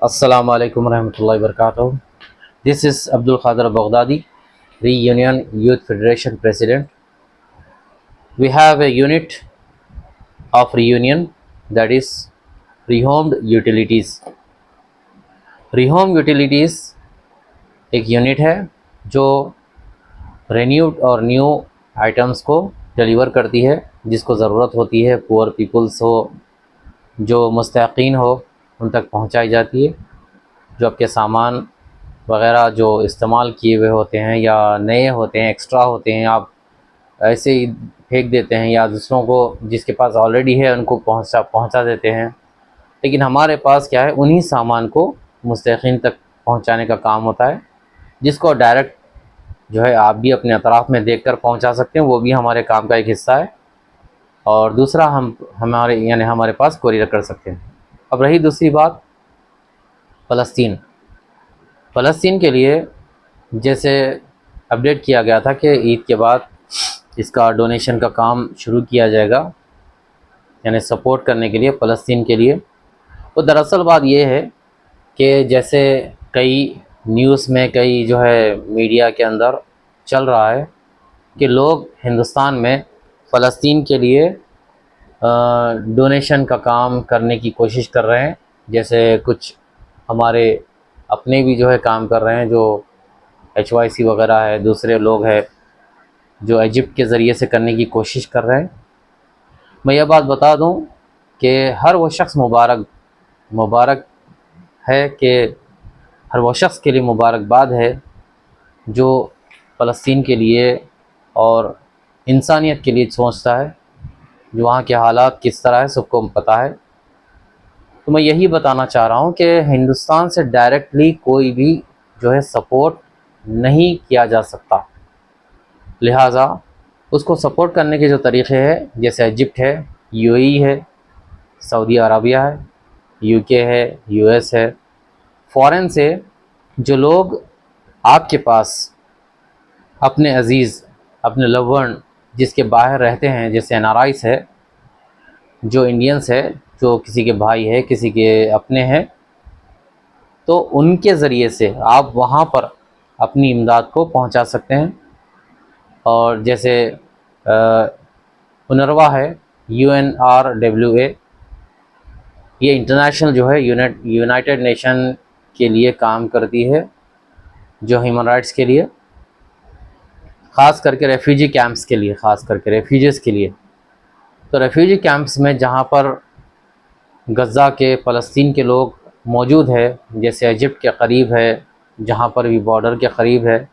Assalamu alaikum warahmatullahi wabarakatuh. This is Abdul Qadir Baghdadi, Reunion Youth Federation President. We have a unit of reunion, that is Rehomed Utilities. Rehomed Utilities एक unit है जो रेन्यूड और new items को deliver करती है, जिसको ज़रूरत होती है, पुअर पीपल्स हो, जो मुस्तहिक़ीन हो, उन तक पहुंचाई जाती है। जो आपके सामान वगैरह जो इस्तेमाल किए हुए होते हैं या नए होते हैं, एक्स्ट्रा होते हैं, आप ऐसे ही फेंक देते हैं या दूसरों को जिसके पास ऑलरेडी है उनको पहुंचा देते हैं। लेकिन हमारे पास क्या है, उन्हीं सामान को मुस्तहिक़ीन तक पहुंचाने का काम होता है, जिसको डायरेक्ट जो है आप भी अपने अतराफ़ में देखकर पहुंचा सकते हैं, वो भी हमारे काम का एक हिस्सा है। और दूसरा हमारे पास कोरियर कर सकते हैं। अब रही दूसरी बात, फ़लस्तीन के लिए जैसे अपडेट किया गया था कि ईद के बाद इसका डोनेशन का काम शुरू किया जाएगा, यानी सपोर्ट करने के लिए फ़लस्तीन के लिए। तो दरअसल बात ये है कि जैसे कई न्यूज़ में, कई जो है मीडिया के अंदर चल रहा है कि लोग हिंदुस्तान में फ़लस्तीन के लिए डोनेशन का काम करने की कोशिश कर रहे हैं। जैसे कुछ हमारे अपने भी जो है काम कर रहे हैं, जो HYC वगैरह है, दूसरे लोग हैं जो इजिप्ट के ज़रिए से करने की कोशिश कर रहे हैं। मैं यह बात बता दूं कि हर वो शख्स मुबारक है, कि हर वो शख्स के लिए मुबारकबाद है जो फ़लस्तीन के लिए और इंसानियत के लिए सोचता है। जो वहाँ के हालात किस तरह है सबको पता है। तो मैं यही बताना चाह रहा हूँ कि हिंदुस्तान से डायरेक्टली कोई भी जो है सपोर्ट नहीं किया जा सकता, लिहाजा उसको सपोर्ट करने के जो तरीक़े हैं, जैसे इजिप्ट है, UAE है, सऊदी अरबिया है, UK है, US है, फ़ॉरेन से जो लोग आपके पास अपने अज़ीज़, अपने लव वन जिसके बाहर रहते हैं, जैसे NRIs है, जो इंडियंस है, जो किसी के भाई है, किसी के अपने हैं, तो उनके ज़रिए से आप वहाँ पर अपनी इमदाद को पहुँचा सकते हैं। और जैसे UNRWA है, UNRWA, ये इंटरनेशनल जो है यूनाइटेड नेशन के लिए काम करती है, जो ह्यूमन राइट्स के लिए, ख़ास करके रेफ्यूजी कैंप्स के लिए, ख़ास करके रेफ्यूजीज़ के लिए। तो रेफ्यूजी कैंप्स में जहाँ पर गज़ा के फ़लस्तीन के लोग मौजूद है, जैसे इजिप्ट के करीब है, जहाँ पर भी बॉर्डर के करीब है,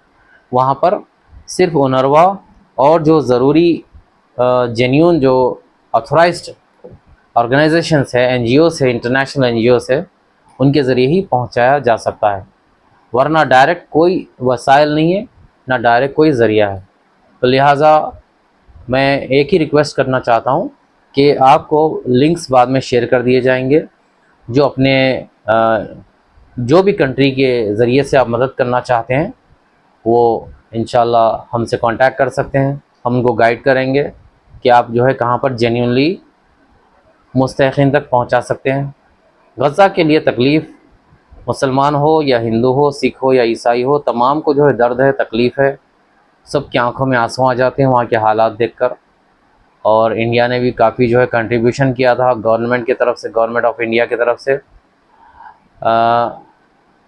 वहाँ पर सिर्फ UNRWA और जो ज़रूरी जेन्यून जो ऑथराइज्ड ऑर्गेनाइजेशंस है, NGOs है, इंटरनेशनल NGOs है, उनके ज़रिए ही पहुँचाया जा सकता है, वरना डायरेक्ट कोई वसाइल नहीं है, ना डायरेक्ट कोई ज़रिया है। तो लिहाजा मैं एक ही रिक्वेस्ट करना चाहता हूँ कि आपको लिंक्स बाद में शेयर कर दिए जाएंगे। जो अपने जो भी कंट्री के ज़रिए से आप मदद करना चाहते हैं, वो इंशाल्लाह हमसे कांटेक्ट कर सकते हैं। हम उनको गाइड करेंगे कि आप जो है कहाँ पर जेन्युइनली मुस्तहिक़ीन तक पहुँचा सकते हैं। गज़ा के लिए तकलीफ़, मुसलमान हो या हिंदू हो, सिख हो या ईसाई हो, तमाम को जो है दर्द है, तकलीफ़ है, सबकी आंखों में आंसू आ जाते हैं वहाँ के हालात देखकर। और इंडिया ने भी काफ़ी जो है कंट्रीब्यूशन किया था गवर्नमेंट की तरफ से, गवर्नमेंट ऑफ इंडिया की तरफ से।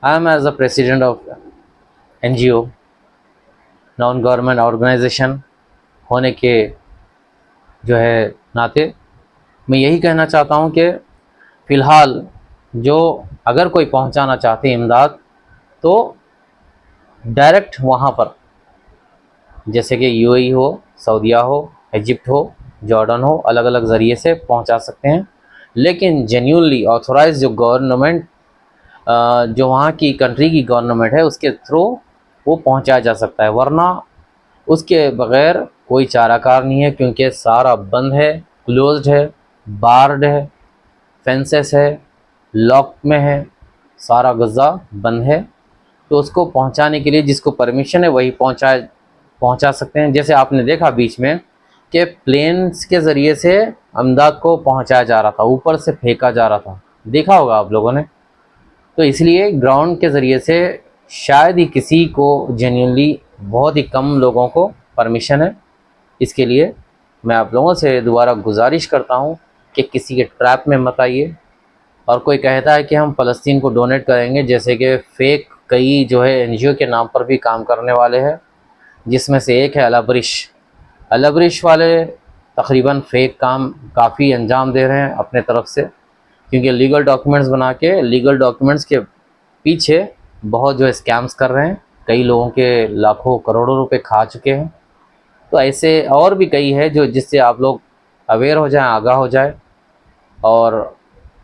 I am as a president of NGO, non government organisation होने के जो है नाते मैं यही कहना चाहता हूँ कि फ़िलहाल जो अगर कोई पहुँचाना चाहते हैं इमदाद, तो डायरेक्ट वहाँ पर जैसे कि UAE हो, सऊदीया हो, इजिप्ट हो, जॉर्डन हो, अलग अलग ज़रिए से पहुँचा सकते हैं। लेकिन जेन्युइनली ऑथराइज जो गवर्नमेंट, जो वहाँ की कंट्री की गवर्नमेंट है, उसके थ्रू वो पहुँचाया जा सकता है, वरना उसके बग़ैर कोई चाराकार नहीं है, क्योंकि सारा बंद है, क्लोज्ड है, बार्ड है, फेंसेस है, लॉक में है, सारा गज़ा बंद है। तो उसको पहुंचाने के लिए जिसको परमिशन है वही पहुंचा सकते हैं। जैसे आपने देखा बीच में कि प्लेन्स के ज़रिए से अमदाद को पहुंचाया जा रहा था, ऊपर से फेंका जा रहा था, देखा होगा आप लोगों ने। तो इसलिए ग्राउंड के ज़रिए से शायद ही किसी को जेन्युइनली, बहुत ही कम लोगों को परमिशन है। इसके लिए मैं आप लोगों से दोबारा गुजारिश करता हूँ कि किसी के ट्रैप में मत आइए। और कोई कहता है कि हम फ़लस्तीन को डोनेट करेंगे, जैसे कि फ़ेक कई जो है एनजीओ के नाम पर भी काम करने वाले हैं, जिसमें से एक है अलब्रिश। अलब्रिश वाले तकरीबन फ़ेक काम काफ़ी अंजाम दे रहे हैं अपने तरफ से, क्योंकि लीगल डॉक्यूमेंट्स बना के लीगल डॉक्यूमेंट्स के पीछे बहुत जो है स्कैम्स कर रहे हैं, कई लोगों के लाखों करोड़ों रुपए खा चुके हैं। तो ऐसे और भी कई है जो जिससे आप लोग अवेयर हो जाएं, आगाह हो जाए। और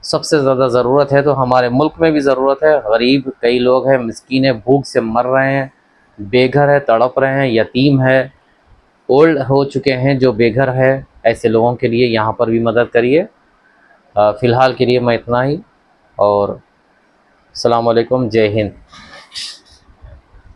सबसे ज़्यादा ज़रूरत है तो हमारे मुल्क में भी ज़रूरत है। गरीब कई लोग हैं, मिस्कीन है, भूख से मर रहे हैं, बेघर है, तड़प रहे हैं, यतीम है, ओल्ड हो चुके हैं जो बेघर है। ऐसे लोगों के लिए यहाँ पर भी मदद करिए। फ़िलहाल के लिए मैं इतना ही, और अस्सलाम वालेकुम, जय हिंद।